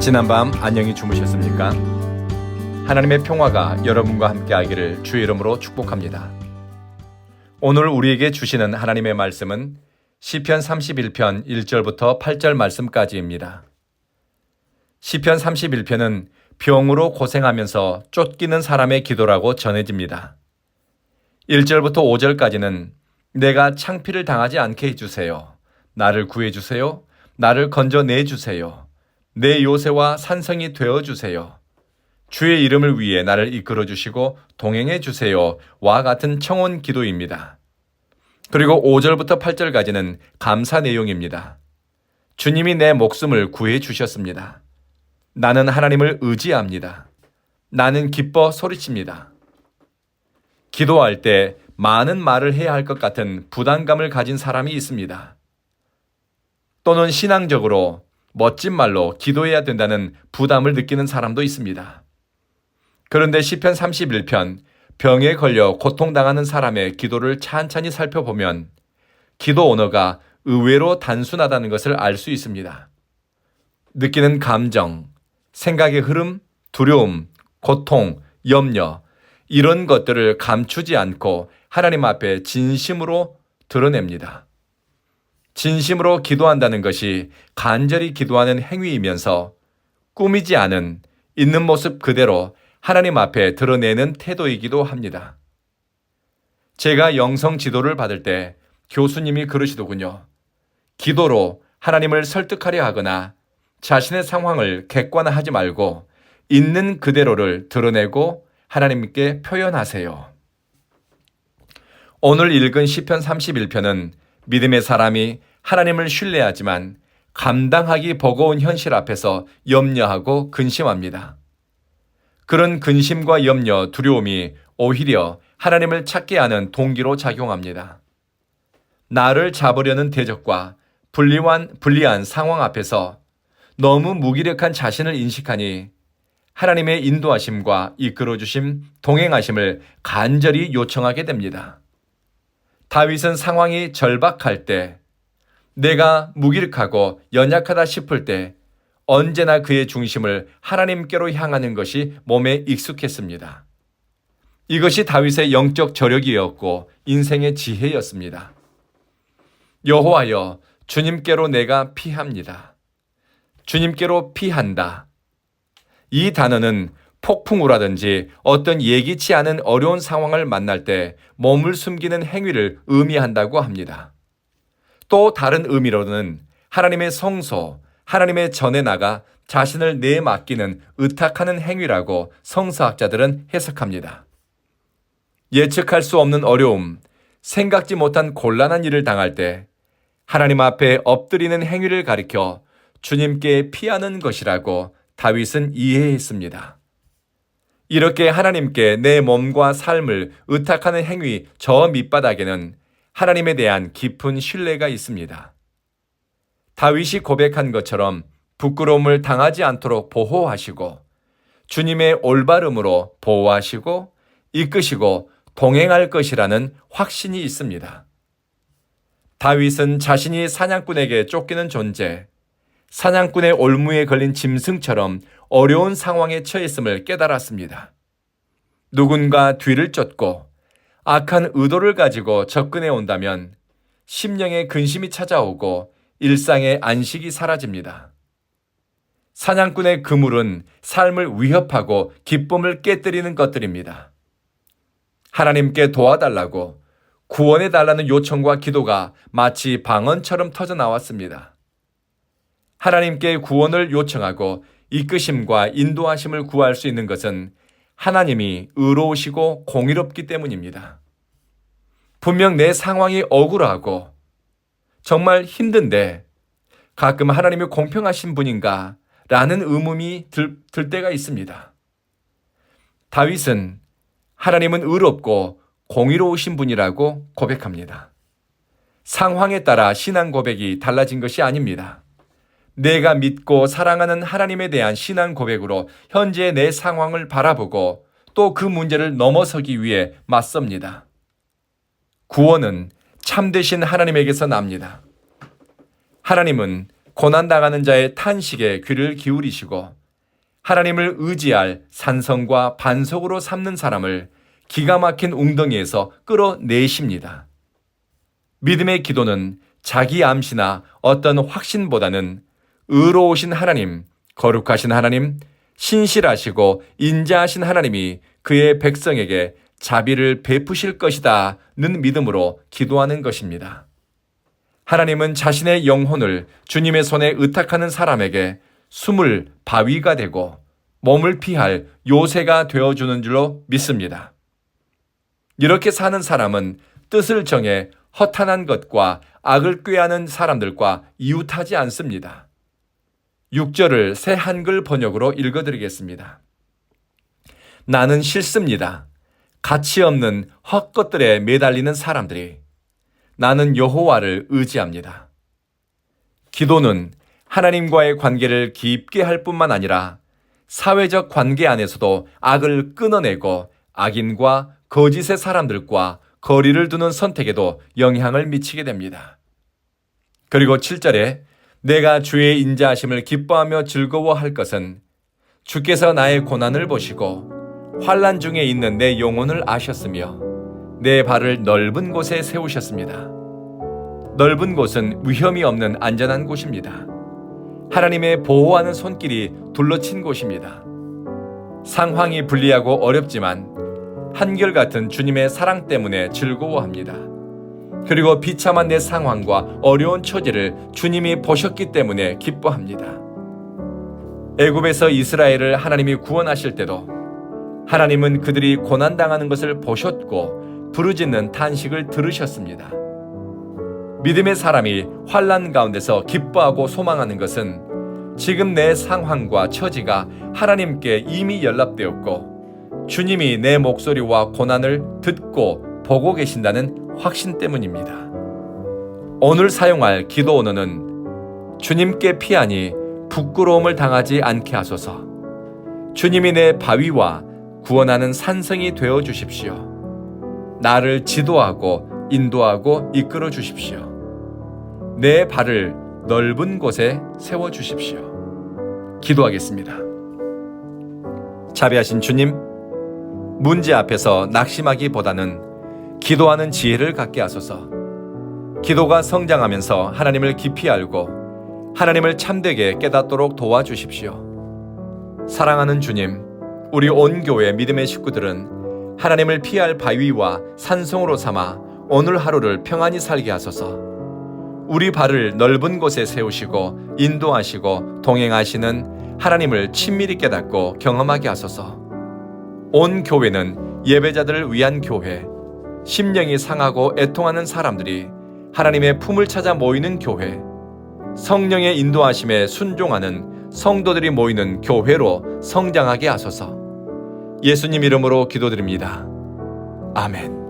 지난밤 안녕히 주무셨습니까? 하나님의 평화가 여러분과 함께하기를 주의 이름으로 축복합니다. 오늘 우리에게 주시는 하나님의 말씀은 시편 31편 1절부터 8절 말씀까지입니다. 시편 31편은 병으로 고생하면서 쫓기는 사람의 기도라고 전해집니다. 1절부터 5절까지는 내가 창피를 당하지 않게 해주세요. 나를 구해주세요. 나를 건져내주세요. 내 요새와 산성이 되어주세요. 주의 이름을 위해 나를 이끌어주시고 동행해주세요. 와 같은 청혼 기도입니다. 그리고 5절부터 8절까지는 감사 내용입니다. 주님이 내 목숨을 구해주셨습니다. 나는 하나님을 의지합니다. 나는 기뻐 소리칩니다. 기도할 때 많은 말을 해야 할 것 같은 부담감을 가진 사람이 있습니다. 또는 신앙적으로 멋진 말로 기도해야 된다는 부담을 느끼는 사람도 있습니다. 그런데 시편 31편 병에 걸려 고통당하는 사람의 기도를 찬찬히 살펴보면 기도 언어가 의외로 단순하다는 것을 알 수 있습니다. 느끼는 감정, 생각의 흐름, 두려움, 고통, 염려 이런 것들을 감추지 않고 하나님 앞에 진심으로 드러냅니다. 진심으로 기도한다는 것이 간절히 기도하는 행위이면서 꾸미지 않은 있는 모습 그대로 하나님 앞에 드러내는 태도이기도 합니다. 제가 영성 지도를 받을 때 교수님이 그러시더군요. 기도로 하나님을 설득하려 하거나 자신의 상황을 객관화하지 말고 있는 그대로를 드러내고 하나님께 표현하세요. 오늘 읽은 시편 31편은 믿음의 사람이 하나님을 신뢰하지만 감당하기 버거운 현실 앞에서 염려하고 근심합니다. 그런 근심과 염려, 두려움이 오히려 하나님을 찾게 하는 동기로 작용합니다. 나를 잡으려는 대적과 불리한 상황 앞에서 너무 무기력한 자신을 인식하니 하나님의 인도하심과 이끌어주심, 동행하심을 간절히 요청하게 됩니다. 다윗은 상황이 절박할 때, 내가 무기력하고 연약하다 싶을 때 언제나 그의 중심을 하나님께로 향하는 것이 몸에 익숙했습니다. 이것이 다윗의 영적 저력이었고 인생의 지혜였습니다. 여호와여, 주님께로 내가 피합니다. 주님께로 피한다. 이 단어는 폭풍우라든지 어떤 예기치 않은 어려운 상황을 만날 때 몸을 숨기는 행위를 의미한다고 합니다. 또 다른 의미로는 하나님의 성소, 하나님의 전에 나가 자신을 내맡기는 의탁하는 행위라고 성서학자들은 해석합니다. 예측할 수 없는 어려움, 생각지 못한 곤란한 일을 당할 때 하나님 앞에 엎드리는 행위를 가리켜 주님께 피하는 것이라고 다윗은 이해했습니다. 이렇게 하나님께 내 몸과 삶을 의탁하는 행위 저 밑바닥에는 하나님에 대한 깊은 신뢰가 있습니다. 다윗이 고백한 것처럼 부끄러움을 당하지 않도록 보호하시고 주님의 올바름으로 보호하시고 이끄시고 동행할 것이라는 확신이 있습니다. 다윗은 자신이 사냥꾼에게 쫓기는 존재, 사냥꾼의 올무에 걸린 짐승처럼 어려운 상황에 처했음을 깨달았습니다. 누군가 뒤를 쫓고 악한 의도를 가지고 접근해 온다면 심령에 근심이 찾아오고 일상의 안식이 사라집니다. 사냥꾼의 그물은 삶을 위협하고 기쁨을 깨뜨리는 것들입니다. 하나님께 도와달라고 구원해달라는 요청과 기도가 마치 방언처럼 터져나왔습니다. 하나님께 구원을 요청하고 이끄심과 인도하심을 구할 수 있는 것은 하나님이 의로우시고 공의롭기 때문입니다. 분명 내 상황이 억울하고 정말 힘든데 가끔 하나님이 공평하신 분인가? 라는 의문이 들 때가 있습니다. 다윗은 하나님은 의롭고 공의로우신 분이라고 고백합니다. 상황에 따라 신앙 고백이 달라진 것이 아닙니다. 내가 믿고 사랑하는 하나님에 대한 신앙 고백으로 현재의 내 상황을 바라보고 또 그 문제를 넘어서기 위해 맞섭니다. 구원은 참되신 하나님에게서 납니다. 하나님은 고난당하는 자의 탄식에 귀를 기울이시고 하나님을 의지할 산성과 반석으로 삼는 사람을 기가 막힌 웅덩이에서 끌어내십니다. 믿음의 기도는 자기 암시나 어떤 확신보다는 의로우신 하나님, 거룩하신 하나님, 신실하시고 인자하신 하나님이 그의 백성에게 자비를 베푸실 것이다는 믿음으로 기도하는 것입니다. 하나님은 자신의 영혼을 주님의 손에 의탁하는 사람에게 숨을 바위가 되고 몸을 피할 요새가 되어주는 줄로 믿습니다. 이렇게 사는 사람은 뜻을 정해 허탄한 것과 악을 꾀하는 사람들과 이웃하지 않습니다. 6절을 새 한글 번역으로 읽어드리겠습니다. 나는 싫습니다. 가치 없는 헛것들에 매달리는 사람들이. 나는 여호와를 의지합니다. 기도는 하나님과의 관계를 깊게 할 뿐만 아니라 사회적 관계 안에서도 악을 끊어내고 악인과 거짓의 사람들과 거리를 두는 선택에도 영향을 미치게 됩니다. 그리고 7절에 내가 주의 인자하심을 기뻐하며 즐거워할 것은 주께서 나의 고난을 보시고 환난 중에 있는 내 영혼을 아셨으며 내 발을 넓은 곳에 세우셨습니다. 넓은 곳은 위험이 없는 안전한 곳입니다. 하나님의 보호하는 손길이 둘러친 곳입니다. 상황이 불리하고 어렵지만 한결같은 주님의 사랑 때문에 즐거워합니다. 그리고 비참한 내 상황과 어려운 처지를 주님이 보셨기 때문에 기뻐합니다. 애굽에서 이스라엘을 하나님이 구원하실 때도 하나님은 그들이 고난당하는 것을 보셨고 부르짖는 탄식을 들으셨습니다. 믿음의 사람이 환난 가운데서 기뻐하고 소망하는 것은 지금 내 상황과 처지가 하나님께 이미 연락되었고 주님이 내 목소리와 고난을 듣고 보고 계신다는 확신 때문입니다. 오늘 사용할 기도 언어는 주님께 피하니 부끄러움을 당하지 않게 하소서. 주님이 내 바위와 구원하는 산성이 되어 주십시오. 나를 지도하고 인도하고 이끌어 주십시오. 내 발을 넓은 곳에 세워 주십시오. 기도하겠습니다. 자비하신 주님, 문제 앞에서 낙심하기보다는 기도하는 지혜를 갖게 하소서. 기도가 성장하면서 하나님을 깊이 알고 하나님을 참되게 깨닫도록 도와주십시오. 사랑하는 주님, 우리 온 교회 믿음의 식구들은 하나님을 피할 바위와 산성으로 삼아 오늘 하루를 평안히 살게 하소서. 우리 발을 넓은 곳에 세우시고 인도하시고 동행하시는 하나님을 친밀히 깨닫고 경험하게 하소서. 온 교회는 예배자들을 위한 교회, 심령이 상하고 애통하는 사람들이 하나님의 품을 찾아 모이는 교회, 성령의 인도하심에 순종하는 성도들이 모이는 교회로 성장하게 하소서. 예수님 이름으로 기도드립니다. 아멘.